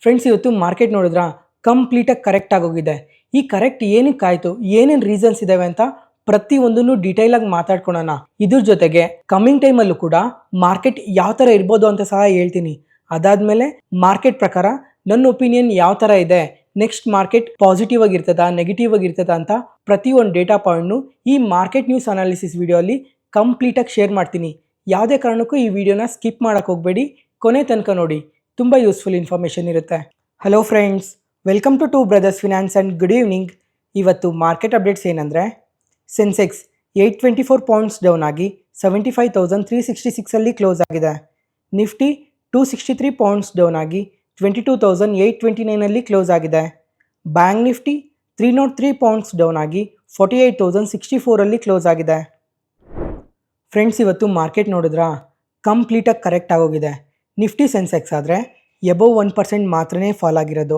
Friends, ಇವತ್ತು market ನೋಡಿದ್ರಾ ಕಂಪ್ಲೀಟಾಗಿ ಕರೆಕ್ಟ್ ಆಗೋಗಿದೆ. ಈ ಕರೆಕ್ಟ್ ಏನಕ್ಕಾಯ್ತು, ಏನೇನು ರೀಸನ್ಸ್ ಇದಾವೆ ಅಂತ ಪ್ರತಿಯೊಂದನ್ನು ಡೀಟೇಲ್ ಆಗಿ ಮಾತಾಡ್ಕೊಳ್ಳೋಣ. ಇದ್ರ ಜೊತೆಗೆ ಕಮಿಂಗ್ ಟೈಮಲ್ಲೂ ಕೂಡ ಮಾರ್ಕೆಟ್ ಯಾವ ಥರ ಇರ್ಬೋದು ಅಂತ ಸಹ ಹೇಳ್ತೀನಿ. ಅದಾದ್ಮೇಲೆ ಮಾರ್ಕೆಟ್ ಪ್ರಕಾರ ನನ್ನ ಒಪಿನಿಯನ್ ಯಾವ ಥರ ಇದೆ, ನೆಕ್ಸ್ಟ್ ಮಾರ್ಕೆಟ್ ಪಾಸಿಟಿವ್ ಆಗಿರ್ತದ ನೆಗೆಟಿವ್ ಆಗಿರ್ತದ ಅಂತ ಪ್ರತಿಯೊಂದು ಡೇಟಾ ಪಾಯಿಂಟ್ನು ಈ ಮಾರ್ಕೆಟ್ ನ್ಯೂಸ್ ಅನಾಲಿಸಿಸ್ ವಿಡಿಯೋಲಿ ಕಂಪ್ಲೀಟಾಗಿ ಶೇರ್ ಮಾಡ್ತೀನಿ. ಯಾವುದೇ ಕಾರಣಕ್ಕೂ ಈ ವಿಡಿಯೋನ ಸ್ಕಿಪ್ ಮಾಡೋಕೆ ಹೋಗಬೇಡಿ, ಕೊನೆ ತನಕ ನೋಡಿ, ತುಂಬ ಯೂಸ್ಫುಲ್ ಇನ್ಫಾರ್ಮೇಷನ್ ಇರುತ್ತೆ. Hello friends, welcome to Brothers Finance and good evening. ಇವತ್ತು ಮಾರ್ಕೆಟ್ ಅಪ್ಡೇಟ್ಸ್ ಏನಂದರೆ, ಸೆನ್ಸೆಕ್ಸ್ 824 ಪಾಯಿಂಟ್ಸ್ ಡೌನ್ ಆಗಿ 75,366 ಕ್ಲೋಸ್ ಆಗಿದೆ. ನಿಫ್ಟಿ 263 ಪಾಯಿಂಟ್ಸ್ ಡೌನ್ ಆಗಿ 22,829 ಕ್ಲೋಸ್ ಆಗಿದೆ. ಬ್ಯಾಂಕ್ ನಿಫ್ಟಿ 303 ಪಾಯಿಂಟ್ಸ್ ಡೌನ್ ಆಗಿ 48,064 ಕ್ಲೋಸ್ ಆಗಿದೆ. ಫ್ರೆಂಡ್ಸ್, ಇವತ್ತು ಮಾರ್ಕೆಟ್ ನೋಡಿದ್ರಾ ಕಂಪ್ಲೀಟಾಗಿ ಕರೆಕ್ಟ್ ಆಗೋಗಿದೆ. ನಿಫ್ಟಿ ಸೆನ್ಸೆಕ್ಸ್ ಆದರೆ ಎಬೋವ್ 1% ಮಾತ್ರನೇ ಫಾಲ್ ಆಗಿರೋದು.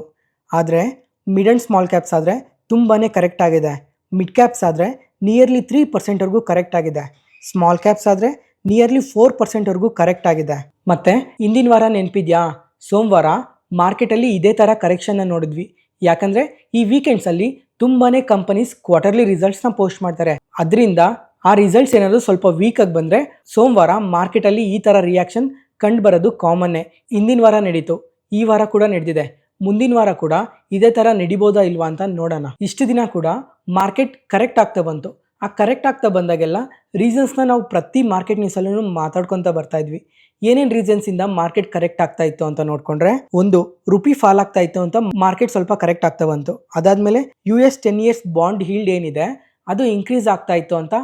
ಆದರೆ ಮಿಡ್ ಆ್ಯಂಡ್ ಸ್ಮಾಲ್ ಕ್ಯಾಪ್ಸ್ ಆದರೆ ತುಂಬಾ ಕರೆಕ್ಟ್ ಆಗಿದೆ. ಮಿಡ್ ಕ್ಯಾಪ್ಸ್ ಆದರೆ ನಿಯರ್ಲಿ 3%ವರೆಗೂ ಕರೆಕ್ಟ್ ಆಗಿದೆ. ಸ್ಮಾಲ್ ಕ್ಯಾಪ್ಸ್ ಆದರೆ ನಿಯರ್ಲಿ 4%ವರೆಗೂ ಕರೆಕ್ಟ್ ಆಗಿದೆ. ಮತ್ತು ಇಂದಿನ ವಾರ ನೆನಪಿದ್ಯಾ, ಸೋಮವಾರ ಮಾರ್ಕೆಟಲ್ಲಿ ಇದೇ ಥರ ಕರೆಕ್ಷನ್ನ ನೋಡಿದ್ವಿ. ಯಾಕಂದರೆ ಈ ವೀಕೆಂಡ್ಸಲ್ಲಿ ತುಂಬಾ ಕಂಪನೀಸ್ ಕ್ವಾರ್ಟರ್ಲಿ ರಿಸಲ್ಟ್ಸ್ನ ಪೋಸ್ಟ್ ಮಾಡ್ತಾರೆ. ಅದರಿಂದ ಆ ರಿಸಲ್ಟ್ಸ್ ಏನಾದರೂ ಸ್ವಲ್ಪ ವೀಕಾಗಿ ಬಂದರೆ ಸೋಮವಾರ ಮಾರ್ಕೆಟಲ್ಲಿ ಈ ಥರ ರಿಯಾಕ್ಷನ್ ಕಂಡು ಬರೋದು ಕಾಮನ್ನೇ. ಇಂದಿನ ವಾರ ನಡೀತು, ಈ ವಾರ ಕೂಡ ನಡೆದಿದೆ, ಮುಂದಿನ ವಾರ ಕೂಡ ಇದೇ ಥರ ನಡಿಬೋದಾ ಇಲ್ವಾ ಅಂತ ನೋಡೋಣ. ಇಷ್ಟು ದಿನ ಕೂಡ ಮಾರ್ಕೆಟ್ ಕರೆಕ್ಟ್ ಆಗ್ತಾ ಬಂತು. ಆ ಕರೆಕ್ಟ್ ಆಗ್ತಾ ಬಂದಾಗೆಲ್ಲ ರೀಸನ್ಸ್ನ ನಾವು ಪ್ರತಿ ಮಾರ್ಕೆಟ್ ನ್ಯೂಸಲ್ಲೂ ಮಾತಾಡ್ಕೊತ ಬರ್ತಾ ಇದ್ವಿ. ಏನೇನು ರೀಸನ್ಸಿಂದ ಮಾರ್ಕೆಟ್ ಕರೆಕ್ಟ್ ಆಗ್ತಾ ಇತ್ತು ಅಂತ ನೋಡಿಕೊಂಡ್ರೆ, ಒಂದು ರುಪಿ ಫಾಲ್ ಆಗ್ತಾ ಇತ್ತು ಅಂತ ಮಾರ್ಕೆಟ್ ಸ್ವಲ್ಪ ಕರೆಕ್ಟ್ ಆಗ್ತಾ ಬಂತು. ಅದಾದಮೇಲೆ US 10 years ಬಾಂಡ್ ಹೀಲ್ಡ್ ಏನಿದೆ ಅದು ಇನ್ಕ್ರೀಸ್ ಆಗ್ತಾ ಇತ್ತು ಅಂತ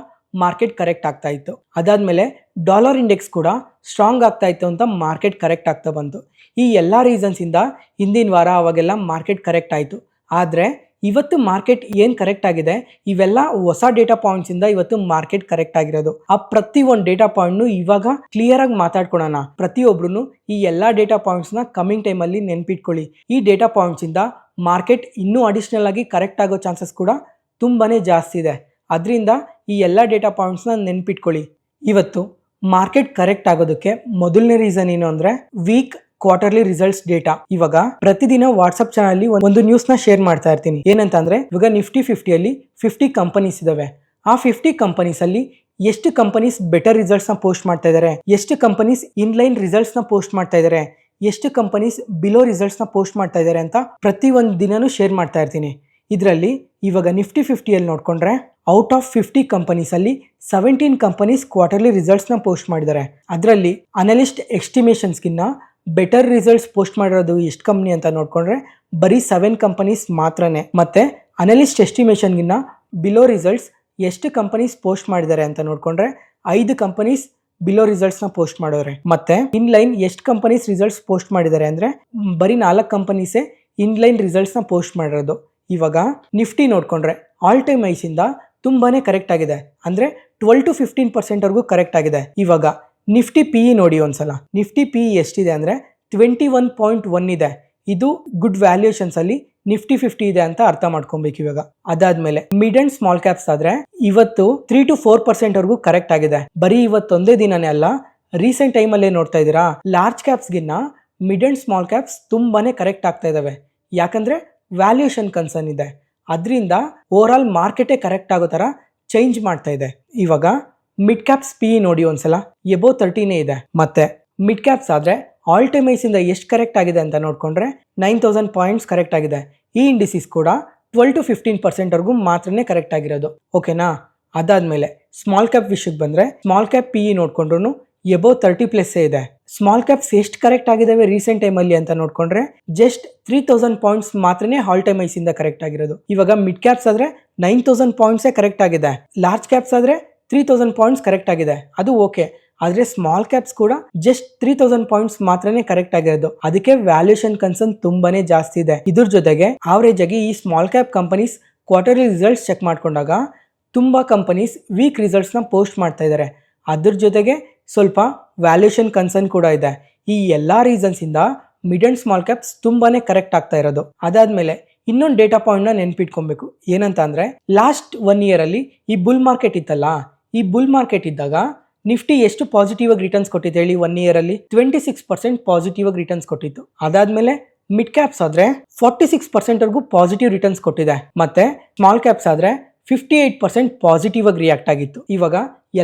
ಮಾರ್ಕೆಟ್ ಕರೆಕ್ಟ್ ಆಗ್ತಾ ಇತ್ತು. ಅದಾದಮೇಲೆ ಡಾಲರ್ ಇಂಡೆಕ್ಸ್ ಕೂಡ ಸ್ಟ್ರಾಂಗ್ ಆಗ್ತಾ ಇತ್ತು ಅಂತ ಮಾರ್ಕೆಟ್ ಕರೆಕ್ಟ್ ಆಗ್ತಾ ಬಂತು. ಈ ಎಲ್ಲ ರೀಸನ್ಸಿಂದ ಹಿಂದಿನ ವಾರ ಅವಾಗೆಲ್ಲ ಮಾರ್ಕೆಟ್ ಕರೆಕ್ಟ್ ಆಯಿತು. ಆದರೆ ಇವತ್ತು ಮಾರ್ಕೆಟ್ ಏನು ಕರೆಕ್ಟ್ ಆಗಿದೆ, ಇವೆಲ್ಲ ಹೊಸ ಡೇಟಾ ಪಾಯಿಂಟ್ಸಿಂದ ಇವತ್ತು ಮಾರ್ಕೆಟ್ ಕರೆಕ್ಟ್ ಆಗಿರೋದು. ಆ ಪ್ರತಿಯೊಂದು ಡೇಟಾ ಪಾಯಿಂಟ್ನು ಇವಾಗ ಕ್ಲಿಯರ್ ಆಗಿ ಮಾತಾಡ್ಕೊಳ್ಳೋಣ. ಪ್ರತಿಯೊಬ್ಬರು ಈ ಎಲ್ಲ ಡೇಟಾ ಪಾಯಿಂಟ್ಸ್ನ ಕಮಿಂಗ್ ಟೈಮಲ್ಲಿ ನೆನ್ಪಿಟ್ಕೊಳ್ಳಿ. ಈ ಡೇಟಾ ಪಾಯಿಂಟ್ಸಿಂದ ಮಾರ್ಕೆಟ್ ಇನ್ನೂ ಅಡಿಷ್ನಲ್ ಆಗಿ ಕರೆಕ್ಟ್ ಆಗೋ ಚಾನ್ಸಸ್ ಕೂಡ ತುಂಬಾ ಜಾಸ್ತಿ ಇದೆ. ಅದರಿಂದ ಈ ಎಲ್ಲ ಡೇಟಾ ಪಾಯಿಂಟ್ಸ್ನ ನೆನ್ಪಿಟ್ಕೊಳ್ಳಿ. ಇವತ್ತು ಮಾರ್ಕೆಟ್ ಕರೆಕ್ಟ್ ಆಗೋದಕ್ಕೆ ಮೊದಲನೇ ರೀಸನ್ ಏನು ಅಂದರೆ ವೀಕ್ ಕ್ವಾರ್ಟರ್ಲಿ ರಿಸಲ್ಟ್ಸ್ ಡೇಟಾ. ಇವಾಗ ಪ್ರತಿದಿನ ವಾಟ್ಸ್ಆಪ್ ಚಾನಲ್ ಒಂದು ನ್ಯೂಸ್ನ ಶೇರ್ ಮಾಡ್ತಾ ಇರ್ತೀನಿ. ಏನಂತಂದ್ರೆ, ಇವಾಗ ನಿಫ್ಟಿ 50ಯಲ್ಲಿ 50 ಕಂಪನೀಸ್ ಇದಾವೆ. ಆ 50 ಕಂಪನೀಸಲ್ಲಿ ಎಷ್ಟು ಕಂಪನೀಸ್ ಬೆಟರ್ ರಿಸಲ್ಟ್ಸ್ನ ಪೋಸ್ಟ್ ಮಾಡ್ತಾ ಇದ್ದಾರೆ, ಎಷ್ಟು ಕಂಪನೀಸ್ ಇನ್ಲೈನ್ ರಿಸಲ್ಟ್ಸ್ನ ಪೋಸ್ಟ್ ಮಾಡ್ತಾ ಇದ್ದಾರೆ, ಎಷ್ಟು ಕಂಪನೀಸ್ ಬಿಲೋ ರಿಸಲ್ಟ್ಸ್ನ ಪೋಸ್ಟ್ ಮಾಡ್ತಾ ಇದ್ದಾರೆ ಅಂತ ಪ್ರತಿ ಒಂದು ದಿನನೂ ಶೇರ್ ಮಾಡ್ತಾ ಇರ್ತೀನಿ. ಇದರಲ್ಲಿ ಇವಾಗ ನಿಫ್ಟಿ 50ಯಲ್ಲಿ ನೋಡ್ಕೊಂಡ್ರೆ ಔಟ್ ಆಫ್ 50 ಕಂಪನೀಸಲ್ಲಿ 17 ಕಂಪನೀಸ್ ಕ್ವಾರ್ಟರ್ಲಿ ರಿಸಲ್ಟ್ಸ್ನ ಪೋಸ್ಟ್ ಮಾಡಿದ್ದಾರೆ. ಅದರಲ್ಲಿ ಅನಲಿಸ್ಟ್ ಎಸ್ಟಿಮೇಷನ್ಸ್ಗಿನ್ನ ಬೆಟರ್ ರಿಸಲ್ಟ್ಸ್ ಪೋಸ್ಟ್ ಮಾಡಿರೋದು ಎಷ್ಟು ಕಂಪ್ನಿ ಅಂತ ನೋಡ್ಕೊಂಡ್ರೆ ಬರೀ 7 ಕಂಪನೀಸ್ ಮಾತ್ರನೇ. ಮತ್ತೆ ಅನಲಿಸ್ಟ್ ಎಸ್ಟಿಮೇಷನ್ಗಿನ್ನ ಬಿಲೋ ರಿಸಲ್ಟ್ಸ್ ಎಷ್ಟು ಕಂಪನೀಸ್ ಪೋಸ್ಟ್ ಮಾಡಿದ್ದಾರೆ ಅಂತ ನೋಡ್ಕೊಂಡ್ರೆ 5 ಕಂಪನೀಸ್ ಬಿಲೋ ರಿಸಲ್ಟ್ಸ್ನ ಪೋಸ್ಟ್ ಮಾಡೋರೆ. ಮತ್ತೆ ಇನ್ಲೈನ್ ಎಷ್ಟು ಕಂಪನೀಸ್ ರಿಸಲ್ಟ್ಸ್ ಪೋಸ್ಟ್ ಮಾಡಿದ್ದಾರೆ ಅಂದರೆ ಬರೀ 4 ಕಂಪನೀಸೇ ಇನ್ಲೈನ್ ರಿಸಲ್ಟ್ಸ್ನ ಪೋಸ್ಟ್ ಮಾಡಿರೋದು. ಇವಾಗ ನಿಫ್ಟಿ ನೋಡ್ಕೊಂಡ್ರೆ ಆಲ್ ಟೈಮ್ ಐಸಿಂದ ತುಂಬಾನೇ ಕರೆಕ್ಟ್ ಆಗಿದೆ. ಅಂದರೆ 12 to 15%ವರೆಗೂ ಕರೆಕ್ಟ್ ಆಗಿದೆ. ಇವಾಗ ನಿಫ್ಟಿ PE ನೋಡಿ ಒಂದ್ಸಲ. ನಿಫ್ಟಿ PE ಎಷ್ಟಿದೆ ಅಂದರೆ 21.1 ಇದೆ. ಇದು ಗುಡ್ ವ್ಯಾಲ್ಯೂಯೇಷನ್ಸ್ ಅಲ್ಲಿ ನಿಫ್ಟಿ 50 ಇದೆ ಅಂತ ಅರ್ಥ ಮಾಡ್ಕೊಬೇಕು ಇವಾಗ. ಅದಾದ್ಮೇಲೆ ಮಿಡ್ ಅಂಡ್ ಸ್ಮಾಲ್ ಕ್ಯಾಪ್ಸ್ ಆದ್ರೆ ಇವತ್ತು 3 to 4% ವರೆಗೂ ಕರೆಕ್ಟ್ ಆಗಿದೆ. ಬರೀ ಇವತ್ತೊಂದೇ ದಿನನೇ ಅಲ್ಲ, ರೀಸೆಂಟ್ ಟೈಮಲ್ಲೇ ನೋಡ್ತಾ ಇದ್ದೀರಾ ಲಾರ್ಜ್ ಕ್ಯಾಪ್ಸ್ಗಿನ್ನ ಮಿಡ್ ಅಂಡ್ ಸ್ಮಾಲ್ ಕ್ಯಾಪ್ಸ್ ತುಂಬಾನೇ ಕರೆಕ್ಟ್ ಆಗ್ತಾ ಇದಾವೆ. ಯಾಕಂದ್ರೆ ವ್ಯಾಲ್ಯೂಯೇಷನ್ ಕನ್ಸರ್ನ್ ಇದೆ. ಅದರಿಂದ ಓವರ್ ಆಲ್ ಮಾರ್ಕೆಟೇ ಕರೆಕ್ಟ್ ಆಗೋ ಥರ ಚೇಂಜ್ ಮಾಡ್ತಾ ಇದೆ. ಇವಾಗ ಮಿಡ್ ಕ್ಯಾಪ್ಸ್ PE ನೋಡಿ ಒಂದ್ಸಲ, ಎಬೋವ್ 30ನೇ ಇದೆ. ಮತ್ತೆ ಮಿಡ್ ಕ್ಯಾಪ್ಸ್ ಆದರೆ ಆಲ್ ಟೈಮ್ ಐಸಿಂದ ಎಷ್ಟು ಕರೆಕ್ಟ್ ಆಗಿದೆ ಅಂತ ನೋಡ್ಕೊಂಡ್ರೆ 9,000 ಪಾಯಿಂಟ್ಸ್ ಕರೆಕ್ಟ್ ಆಗಿದೆ. ಈ ಇಂಡಿಸಿಸ್ ಕೂಡ 12 to 15%ವರೆಗೂ ಮಾತ್ರನೇ ಕರೆಕ್ಟ್ ಆಗಿರೋದು. ಓಕೆನಾ? ಅದಾದಮೇಲೆ ಸ್ಮಾಲ್ ಕ್ಯಾಪ್ ವಿಷಯಕ್ಕೆ ಬಂದರೆ ಸ್ಮಾಲ್ ಕ್ಯಾಪ್ PE ನೋಡ್ಕೊಂಡ್ರು ಎಬೋವ್ 30+ ಇದೆ. ಸ್ಮಾಲ್ ಕ್ಯಾಪ್ಸ್ ಎಷ್ಟು ಕರೆಕ್ಟ್ ಆಗಿದಾವೆ ರೀಸೆಂಟ್ ಟೈಮಲ್ಲಿ ಅಂತ ನೋಡ್ಕೊಂಡ್ರೆ ಜಸ್ಟ್ 3,000 ಪಾಯಿಂಟ್ಸ್ ಮಾತ್ರನೇ ಆಲ್ ಟೈಮ್ ಐಸಿಂದ ಕರೆಕ್ಟ್ ಆಗಿರೋದು. ಇವಾಗ ಮಿಡ್ ಕ್ಯಾಪ್ಸ್ ಆದರೆ 9,000 ಪಾಯಿಂಟ್ಸೇ ಕರೆಕ್ಟ್ ಆಗಿದೆ. ಲಾರ್ಜ್ ಕ್ಯಾಪ್ಸ್ ಆದರೆ 3,000 ಪಾಯಿಂಟ್ಸ್ ಕರೆಕ್ಟ್ ಆಗಿದೆ, ಅದು ಓಕೆ. ಆದರೆ ಸ್ಮಾಲ್ ಕ್ಯಾಪ್ಸ್ ಕೂಡ ಜಸ್ಟ್ 3,000 ಪಾಯಿಂಟ್ಸ್ ಮಾತ್ರನೇ ಕರೆಕ್ಟ್ ಆಗಿರೋದು. ಅದಕ್ಕೆ ವ್ಯಾಲ್ಯೂಯೇಷನ್ ಕನ್ಸರ್ನ್ ತುಂಬಾನೇ ಜಾಸ್ತಿ ಇದೆ. ಇದ್ರ ಜೊತೆಗೆ ಆವರೇಜ್ ಆಗಿ ಈ small cap companies quarterly results check ಮಾಡ್ಕೊಂಡಾಗ ತುಂಬಾ ಕಂಪನೀಸ್ ವೀಕ್ ರಿಸಲ್ಟ್ಸ್ನ ಪೋಸ್ಟ್ ಮಾಡ್ತಾ ಇದ್ದಾರೆ. ಅದ್ರ ಜೊತೆಗೆ ಸ್ವಲ್ಪ ವ್ಯಾಲ್ಯೂಯೇಷನ್ ಕನ್ಸರ್ನ್ ಕೂಡ ಇದೆ. ಈ ಎಲ್ಲ ರೀಸನ್ಸಿಂದ ಮಿಡ್ ಅಂಡ್ ಸ್ಮಾಲ್ ಕ್ಯಾಪ್ಸ್ ತುಂಬಾನೇ ಕರೆಕ್ಟ್ ಆಗ್ತಾ ಇರೋದು. ಅದಾದ್ಮೇಲೆ ಇನ್ನೊಂದು ಡೇಟಾ ಪಾಯಿಂಟ್ನ ನೆನ್ಪಿಟ್ಕೊಬೇಕು. ಏನಂತ ಅಂದರೆ ಲಾಸ್ಟ್ 1 year ಅಲ್ಲಿ ಈ ಬುಲ್ ಮಾರ್ಕೆಟ್ ಇತ್ತಲ್ಲ, ಈ ಬುಲ್ ಮಾರ್ಕೆಟ್ ಇದ್ದಾಗ ನಿಫ್ಟಿ ಎಷ್ಟು ಪಾಸಿಟಿವ್ ಆಗಿ ರಿಟರ್ನ್ಸ್ ಕೊಟ್ಟಿತ್ತು ಹೇಳಿ? 1 year ಅಲ್ಲಿ 26% ಪಾಸಿಟಿವ್ ಆಗಿ ರಿಟರ್ನ್ಸ್ ಕೊಟ್ಟಿತ್ತು. ಅದಾದ್ಮೇಲೆ ಮಿಡ್ ಕ್ಯಾಪ್ಸ್ ಆದ್ರೆ 46% ವರೆಗೂ ಪಾಸಿಟಿವ್ ರಿಟರ್ನ್ಸ್ ಕೊಟ್ಟಿದೆ, ಮತ್ತೆ ಸ್ಮಾಲ್ ಕ್ಯಾಪ್ಸ್ ಆದ್ರೆ 58% ಪಾಸಿಟಿವ್ ಆಗಿ ರಿಯಾಕ್ಟ್ ಆಗಿತ್ತು. ಇವಾಗ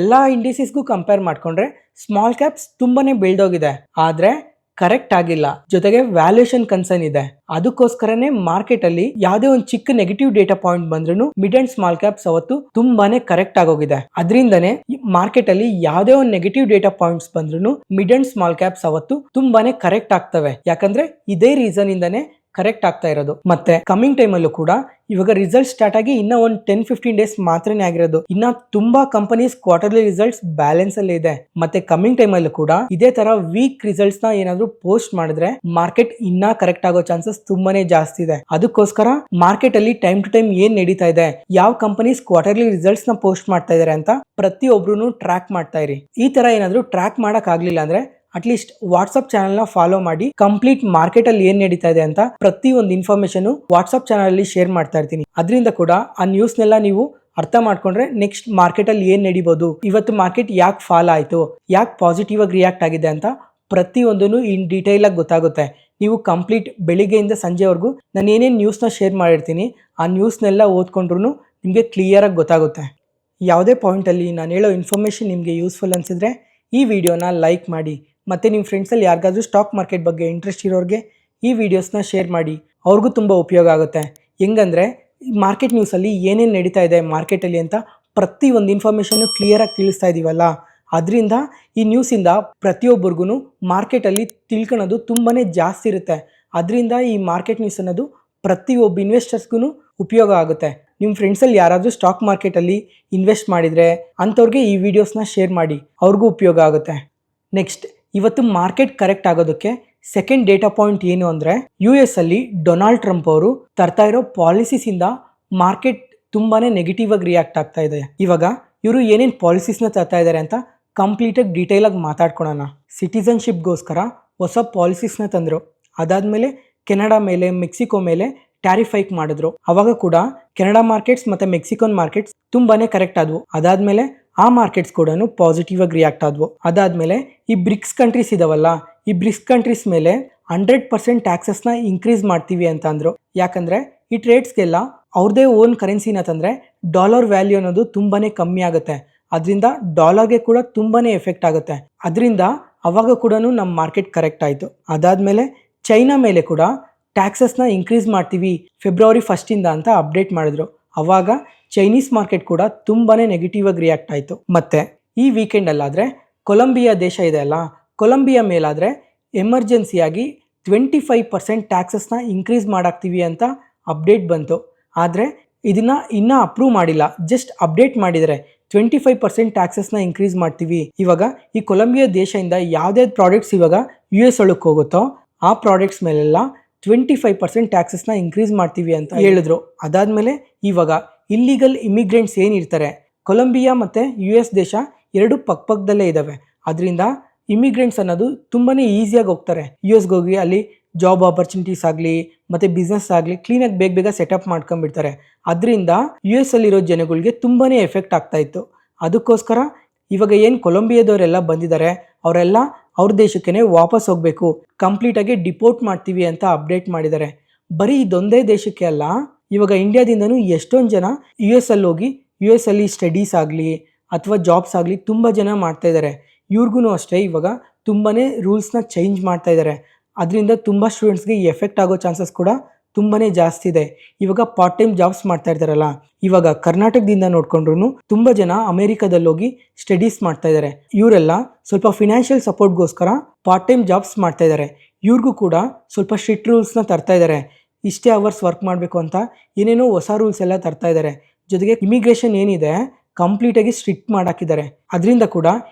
ಎಲ್ಲಾ ಇಂಡಿಸಸ್ಗೂ ಕಂಪೇರ್ ಮಾಡ್ಕೊಂಡ್ರೆ ಸ್ಮಾಲ್ ಕ್ಯಾಪ್ಸ್ ತುಂಬಾನೇ ಬೆಳ್ದೋಗಿದೆ, ಆದ್ರೆ ಕರೆಕ್ಟ್ ಆಗಿಲ್ಲ. ಜೊತೆಗೆ ವ್ಯಾಲ್ಯೂಯೇಷನ್ ಕನ್ಸರ್ನ್ ಇದೆ. ಅದಕ್ಕೋಸ್ಕರನೇ ಮಾರ್ಕೆಟ್ ಅಲ್ಲಿ ಯಾವುದೇ ಒಂದು ಚಿಕ್ಕ ನೆಗೆಟಿವ್ ಡೇಟಾ ಪಾಯಿಂಟ್ ಬಂದ್ರೂ ಮಿಡ್ ಅಂಡ್ ಸ್ಮಾಲ್ ಕ್ಯಾಪ್ಸ್ ಅವತ್ತು ತುಂಬಾನೇ ಕರೆಕ್ಟ್ ಆಗೋಗಿದೆ. ಅದರಿಂದನೇ ಮಾರ್ಕೆಟ್ ಅಲ್ಲಿ ಯಾವುದೇ ಒಂದು ನೆಗೆಟಿವ್ ಡೇಟಾ ಪಾಯಿಂಟ್ಸ್ ಬಂದ್ರೂ ಮಿಡ್ ಅಂಡ್ ಸ್ಮಾಲ್ ಕ್ಯಾಪ್ಸ್ ಅವತ್ತು ತುಂಬಾನೇ ಕರೆಕ್ಟ್ ಆಗ್ತವೆ. ಯಾಕಂದ್ರೆ ಇದೇ ರೀಸನ್ ಇಂದಾನೆ ಕರೆಕ್ಟ್ ಆಗ್ತಾ ಇರೋದು. ಮತ್ತೆ ಕಮಿಂಗ್ ಟೈಮ್ ಅಲ್ಲೂ ಕೂಡ ಇವಾಗ ರಿಸಲ್ಟ್ ಸ್ಟಾರ್ಟ್ ಆಗಿ ಇನ್ನ ಒಂದು 10-15 ಡೇಸ್ ಮಾತ್ರನೇ ಆಗಿರೋದು. ಇನ್ನ ತುಂಬಾ ಕಂಪನೀಸ್ ಕ್ವಾರ್ಟರ್ಲಿ ರಿಸಲ್ಟ್ಸ್ ಬ್ಯಾಲೆನ್ಸ್ ಅಲ್ಲಿ ಇದೆ. ಮತ್ತೆ ಕಮಿಂಗ್ ಟೈಮ್ ಅಲ್ಲೂ ಕೂಡ ಇದೇ ತರ ವೀಕ್ ರಿಸಲ್ಟ್ಸ್ ನ ಏನಾದ್ರು ಪೋಸ್ಟ್ ಮಾಡಿದ್ರೆ ಮಾರ್ಕೆಟ್ ಇನ್ನ ಕರೆಕ್ಟ್ ಆಗೋ ಚಾನ್ಸಸ್ ತುಂಬಾನೇ ಜಾಸ್ತಿ ಇದೆ. ಅದಕ್ಕೋಸ್ಕರ ಮಾರ್ಕೆಟ್ ಅಲ್ಲಿ ಟೈಮ್ ಟು ಟೈಮ್ ಏನ್ ನಡೀತಾ ಇದೆ, ಯಾವ ಕಂಪನೀಸ್ ಕ್ವಾರ್ಟರ್ಲಿ ರಿಸಲ್ಟ್ಸ್ ನ ಪೋಸ್ಟ್ ಮಾಡ್ತಾ ಇದಾರೆ ಅಂತ ಪ್ರತಿಯೊಬ್ರು ಟ್ರ್ಯಾಕ್ ಮಾಡ್ತಾ ಇರಿ. ಈ ತರ ಏನಾದ್ರು ಟ್ರ್ಯಾಕ್ ಮಾಡಕ್ ಆಗ್ಲಿಲ್ಲ ಅಂದ್ರೆ ಅಟ್ಲೀಸ್ಟ್ ವಾಟ್ಸ್ಆಪ್ ಚಾನಲ್ ನ ಫಾಲೋ ಮಾಡಿ ಕಂಪ್ಲೀಟ್ ಮಾರ್ಕೆಟ್ ಅಲ್ಲಿ ಏನ್ ನಡೀತಾ ಇದೆ ಅಂತ ಪ್ರತಿ ಒಂದು ಇನ್ಫಾರ್ಮೇಶನ್ ವಾಟ್ಸ್ಆಪ್ ಚಾನಲ್ ಅಲ್ಲಿ ಶೇರ್ ಮಾಡ್ತಾ ಇರ್ತೀನಿ. ಅದರಿಂದ ಕೂಡ ಆ ನ್ಯೂಸ್ ನೆಲ್ಲ ನೀವು ಅರ್ಥ ಮಾಡ್ಕೊಂಡ್ರೆ ನೆಕ್ಸ್ಟ್ ಮಾರ್ಕೆಟ್ ಅಲ್ಲಿ ಏನ್ ನಡೀಬಹುದು, ಇವತ್ತು ಮಾರ್ಕೆಟ್ ಯಾಕೆ ಫಾಲ್ ಆಯ್ತು, ಯಾಕೆ ಪಾಸಿಟಿವ್ ಆಗಿ ರಿಯಾಕ್ಟ್ ಆಗಿದೆ ಅಂತ ಪ್ರತಿಯೊಂದನ್ನು ಇನ್ ಡೀಟೇಲ್ ಆಗಿ ಗೊತ್ತಾಗುತ್ತೆ. ನೀವು ಕಂಪ್ಲೀಟ್ ಬೆಳಿಗ್ಗೆಯಿಂದ ಸಂಜೆವರೆಗೂ ನಾನು ಏನೇನು ನ್ಯೂಸ್ನ ಶೇರ್ ಮಾಡಿರ್ತೀನಿ ಆ ನ್ಯೂಸ್ನೆಲ್ಲ ಓದ್ಕೊಂಡ್ರು ನಿಮಗೆ ಕ್ಲಿಯರ್ ಆಗಿ ಗೊತ್ತಾಗುತ್ತೆ. ಯಾವುದೇ ಪಾಯಿಂಟ್ ಅಲ್ಲಿ ನಾನು ಹೇಳೋ ಇನ್ಫಾರ್ಮೇಶನ್ ನಿಮಗೆ ಯೂಸ್ಫುಲ್ ಅನ್ಸಿದ್ರೆ ಈ ವಿಡಿಯೋನ ಲೈಕ್ ಮಾಡಿ, ಮತ್ತೆ ನಿಮ್ಮ ಫ್ರೆಂಡ್ಸಲ್ಲಿ ಯಾರಿಗಾದ್ರೂ ಸ್ಟಾಕ್ ಮಾರ್ಕೆಟ್ ಬಗ್ಗೆ ಇಂಟ್ರೆಸ್ಟ್ ಇರೋರಿಗೆ ಈ ವಿಡಿಯೋಸ್ನ ಶೇರ್ ಮಾಡಿ, ಅವ್ರಿಗೂ ತುಂಬ ಉಪಯೋಗ ಆಗುತ್ತೆ. ಹೆಂಗಂದರೆ ಮಾರ್ಕೆಟ್ ನ್ಯೂಸಲ್ಲಿ ಏನೇನು ನಡೀತಾ ಇದೆ ಮಾರ್ಕೆಟಲ್ಲಿ ಅಂತ ಪ್ರತಿ ಒಂದು ಇನ್ಫಾರ್ಮೇಷನ್ನು ಕ್ಲಿಯರಾಗಿ ತಿಳಿಸ್ತಾ ಇದ್ದೀವಲ್ಲ, ಅದರಿಂದ ಈ ನ್ಯೂಸಿಂದ ಪ್ರತಿಯೊಬ್ಬರಿಗೂ ಮಾರ್ಕೆಟಲ್ಲಿ ತಿಳ್ಕೊಳ್ಳೋದು ತುಂಬಾ ಜಾಸ್ತಿ ಇರುತ್ತೆ. ಅದರಿಂದ ಈ ಮಾರ್ಕೆಟ್ ನ್ಯೂಸ್ ಅನ್ನೋದು ಪ್ರತಿಯೊಬ್ಬ ಇನ್ವೆಸ್ಟರ್ಸ್ಗೂ ಉಪಯೋಗ ಆಗುತ್ತೆ. ನಿಮ್ಮ ಫ್ರೆಂಡ್ಸಲ್ಲಿ ಯಾರಾದರೂ ಸ್ಟಾಕ್ ಮಾರ್ಕೆಟಲ್ಲಿ ಇನ್ವೆಸ್ಟ್ ಮಾಡಿದರೆ ಅಂಥವ್ರಿಗೆ ಈ ವಿಡಿಯೋಸ್ನ ಶೇರ್ ಮಾಡಿ, ಅವ್ರಿಗೂ ಉಪಯೋಗ ಆಗುತ್ತೆ. ನೆಕ್ಸ್ಟ್, ಇವತ್ತು ಮಾರ್ಕೆಟ್ ಕರೆಕ್ಟ್ ಆಗೋದಕ್ಕೆ ಸೆಕೆಂಡ್ ಡೇಟಾ ಪಾಯಿಂಟ್ ಏನು ಅಂದರೆ US ಅಲ್ಲಿ ಡೊನಾಲ್ಡ್ ಟ್ರಂಪ್ ಅವರು ತರ್ತಾ ಇರೋ ಪಾಲಿಸೀಸ್ ಇಂದ ಮಾರ್ಕೆಟ್ ತುಂಬಾನೇ ನೆಗೆಟಿವ್ ಆಗಿ ರಿಯಾಕ್ಟ್ ಆಗ್ತಾ ಇದೆ. ಇವಾಗ ಇವರು ಏನೇನು ಪಾಲಿಸೀಸ್ನ ತರ್ತಾ ಇದ್ದಾರೆ ಅಂತ ಕಂಪ್ಲೀಟಾಗಿ ಡೀಟೇಲ್ ಆಗಿ ಮಾತಾಡ್ಕೊಳೋಣ. ಸಿಟಿಸನ್ಶಿಪ್ಗೋಸ್ಕರ ಹೊಸ ಪಾಲಿಸೀಸ್ನ ತಂದರು. ಅದಾದಮೇಲೆ ಕೆನಡಾ ಮೇಲೆ ಮೆಕ್ಸಿಕೋ ಮೇಲೆ ಟ್ಯಾರಿಫ್ ಹೈಕ್ ಮಾಡಿದ್ರು. ಅವಾಗ ಕೂಡ ಕೆನಡಾ ಮಾರ್ಕೆಟ್ಸ್ ಮತ್ತೆ ಮೆಕ್ಸಿಕನ್ ಮಾರ್ಕೆಟ್ಸ್ ತುಂಬಾನೇ ಕರೆಕ್ಟ್ ಆದವು. ಅದಾದ್ಮೇಲೆ ಆ ಮಾರ್ಕೆಟ್ಸ್ ಕೂಡ ಪಾಸಿಟಿವ್ ಆಗಿ ರಿಯಾಕ್ಟ್ ಆದವು. ಅದಾದ್ಮೇಲೆ ಈ ಬ್ರಿಕ್ಸ್ ಕಂಟ್ರೀಸ್ ಇದಾವಲ್ಲ, ಈ ಬ್ರಿಕ್ಸ್ ಕಂಟ್ರೀಸ್ ಮೇಲೆ 100% ಟ್ಯಾಕ್ಸಸ್ನ ಇನ್ಕ್ರೀಸ್ ಮಾಡ್ತೀವಿ ಅಂತ ಅಂದ್ರು. ಯಾಕಂದ್ರೆ ಈ ಟ್ರೇಡ್ಸ್ಗೆಲ್ಲ ಅವ್ರದೇ ಓನ್ ಕರೆನ್ಸಿನ ತಂದ್ರೆ ಡಾಲರ್ ವ್ಯಾಲ್ಯೂ ಅನ್ನೋದು ತುಂಬಾನೇ ಕಮ್ಮಿ ಆಗುತ್ತೆ. ಅದರಿಂದ ಡಾಲರ್ಗೆ ಕೂಡ ತುಂಬಾನೇ ಎಫೆಕ್ಟ್ ಆಗುತ್ತೆ. ಅದರಿಂದ ಅವಾಗ ಕೂಡ ನಮ್ಮ ಮಾರ್ಕೆಟ್ ಕರೆಕ್ಟ್ ಆಯಿತು. ಅದಾದ್ಮೇಲೆ ಚೈನಾ ಮೇಲೆ ಕೂಡ ಟ್ಯಾಕ್ಸಸ್ನ ಇನ್ಕ್ರೀಸ್ ಮಾಡ್ತೀವಿ ಫೆಬ್ರವರಿ 1 ಅಂತ ಅಪ್ಡೇಟ್ ಮಾಡಿದ್ರು. ಅವಾಗ ಚೈನೀಸ್ ಮಾರ್ಕೆಟ್ ಕೂಡ ತುಂಬಾನೇ ನೆಗೆಟಿವ್ ಆಗಿ ರಿಯಾಕ್ಟ್ ಆಯಿತು. ಮತ್ತೆ ಈ ವೀಕೆಂಡ್ ಅಲ್ಲಾದ್ರೆ ಕೊಲಂಬಿಯಾ ದೇಶ ಇದೆ ಅಲ್ಲ, ಕೊಲಂಬಿಯಾ ಮೇಲಾದ್ರೆ ಎಮರ್ಜೆನ್ಸಿಯಾಗಿ 25% ಟ್ಯಾಕ್ಸಸ್ನ ಇನ್ಕ್ರೀಸ್ ಮಾಡಾಕ್ತೀವಿ ಅಂತ ಅಪ್ಡೇಟ್ ಬಂತು. ಆದರೆ ಇದನ್ನ ಇನ್ನೂ ಅಪ್ರೂವ್ ಮಾಡಿಲ್ಲ, ಜಸ್ಟ್ ಅಪ್ಡೇಟ್ ಮಾಡಿದರೆ 25% ಟ್ಯಾಕ್ಸಸ್ನ ಇನ್ಕ್ರೀಸ್ ಮಾಡ್ತೀವಿ. ಇವಾಗ ಈ ಕೊಲಂಬಿಯಾ ದೇಶದಿಂದ ಯಾವುದೇ ಪ್ರಾಡಕ್ಟ್ಸ್ ಇವಾಗ US ಒಳಕ್ಕೆ ಹೋಗುತ್ತೋ ಆ ಪ್ರಾಡಕ್ಟ್ಸ್ ಮೇಲೆಲ್ಲ 25% ಟ್ಯಾಕ್ಸಸ್ನ ಇನ್ಕ್ರೀಸ್ ಮಾಡ್ತೀವಿ ಅಂತ ಹೇಳಿದ್ರು. ಅದಾದಮೇಲೆ ಇವಾಗ ಇಲ್ಲಿಗಲ್ ಇಮಿಗ್ರೆಂಟ್ಸ್ ಏನಿರ್ತಾರೆ, ಕೊಲಂಬಿಯಾ ಮತ್ತು US ದೇಶ ಎರಡು ಪಕ್ಕದಲ್ಲೇ ಇದ್ದಾವೆ. ಅದರಿಂದ ಇಮಿಗ್ರೆಂಟ್ಸ್ ಅನ್ನೋದು ತುಂಬಾ ಈಸಿಯಾಗಿ ಹೋಗ್ತಾರೆ. USಗೆ ಹೋಗಿ ಅಲ್ಲಿ ಜಾಬ್ ಆಪರ್ಚುನಿಟೀಸ್ ಆಗಲಿ ಮತ್ತು ಬಿಸ್ನೆಸ್ ಆಗಲಿ ಕ್ಲೀನಾಗಿ ಬೇಗ ಸೆಟಪ್ ಮಾಡ್ಕೊಂಡ್ಬಿಡ್ತಾರೆ. ಅದರಿಂದ US ಅಲ್ಲಿರೋ ಜನಗಳಿಗೆ ತುಂಬಾ ಎಫೆಕ್ಟ್ ಆಗ್ತಾ ಇತ್ತು. ಅದಕ್ಕೋಸ್ಕರ ಇವಾಗ ಏನು ಕೊಲಂಬಿಯಾದವರೆಲ್ಲ ಬಂದಿದ್ದಾರೆ ಅವರೆಲ್ಲ ಅವ್ರ ದೇಶಕ್ಕೇ ವಾಪಸ್ ಹೋಗಬೇಕು, ಕಂಪ್ಲೀಟಾಗಿ ಡಿಪೋರ್ಟ್ ಮಾಡ್ತೀವಿ ಅಂತ ಅಪ್ಡೇಟ್ ಮಾಡಿದ್ದಾರೆ. ಬರೀ ಇದೊಂದೇ ದೇಶಕ್ಕೆ ಅಲ್ಲ, ಇವಾಗ ಇಂಡಿಯಾದಿಂದನೂ ಎಷ್ಟೊಂದು ಜನ US ಅಲ್ಲಿ ಹೋಗಿ US ಅಲ್ಲಿ ಸ್ಟಡೀಸ್ ಆಗಲಿ ಅಥವಾ ಜಾಬ್ಸ್ ಆಗಲಿ ತುಂಬ ಜನ ಮಾಡ್ತಾ ಇದ್ದಾರೆ. ಇವ್ರಿಗೂ ಅಷ್ಟೇ ಇವಾಗ ತುಂಬಾ ರೂಲ್ಸ್ನ ಚೇಂಜ್ ಮಾಡ್ತಾ ಇದ್ದಾರೆ. ಅದರಿಂದ ತುಂಬ ಸ್ಟೂಡೆಂಟ್ಸ್ಗೆ ಎಫೆಕ್ಟ್ ಆಗೋ ಚಾನ್ಸಸ್ ಕೂಡ ತುಂಬಾ ಜಾಸ್ತಿ ಇದೆ. ಇವಾಗ ಪಾರ್ಟ್ ಟೈಮ್ ಜಾಬ್ಸ್ ಮಾಡ್ತಾ ಇದ್ದಾರಲ್ಲ, ಇವಾಗ ಕರ್ನಾಟಕದಿಂದ ನೋಡ್ಕೊಂಡ್ರು ತುಂಬ ಜನ ಅಮೆರಿಕದಲ್ಲಿ ಹೋಗಿ ಸ್ಟಡೀಸ್ ಮಾಡ್ತಾ ಇದ್ದಾರೆ. ಇವರೆಲ್ಲ ಸ್ವಲ್ಪ ಫಿನಾನ್ಷಿಯಲ್ ಸಪೋರ್ಟ್ಗೋಸ್ಕರ ಪಾರ್ಟ್ ಟೈಮ್ ಜಾಬ್ಸ್ ಮಾಡ್ತಾ ಇದ್ದಾರೆ. ಇವ್ರಿಗೂ ಕೂಡ ಸ್ವಲ್ಪ ಸ್ಟ್ರಿಕ್ಟ್ ರೂಲ್ಸ್ನ ತರ್ತಾ ಇದ್ದಾರೆ. ಇಷ್ಟೇ ಅವರ್ಸ್ ವರ್ಕ್ ಮಾಡಬೇಕು ಅಂತ ಏನೇನೋ ಹೊಸ ರೂಲ್ಸ್ ಎಲ್ಲ ತರ್ತಾ ಇದ್ದಾರೆ. ಜೊತೆಗೆ ಇಮಿಗ್ರೇಷನ್ ಏನಿದೆ ಕಂಪ್ಲೀಟಾಗಿ ಸ್ಟ್ರಿಕ್ಟ್ ಮಾಡಾಕಿದ್ದಾರೆ. ಅದರಿಂದ ಕೂಡ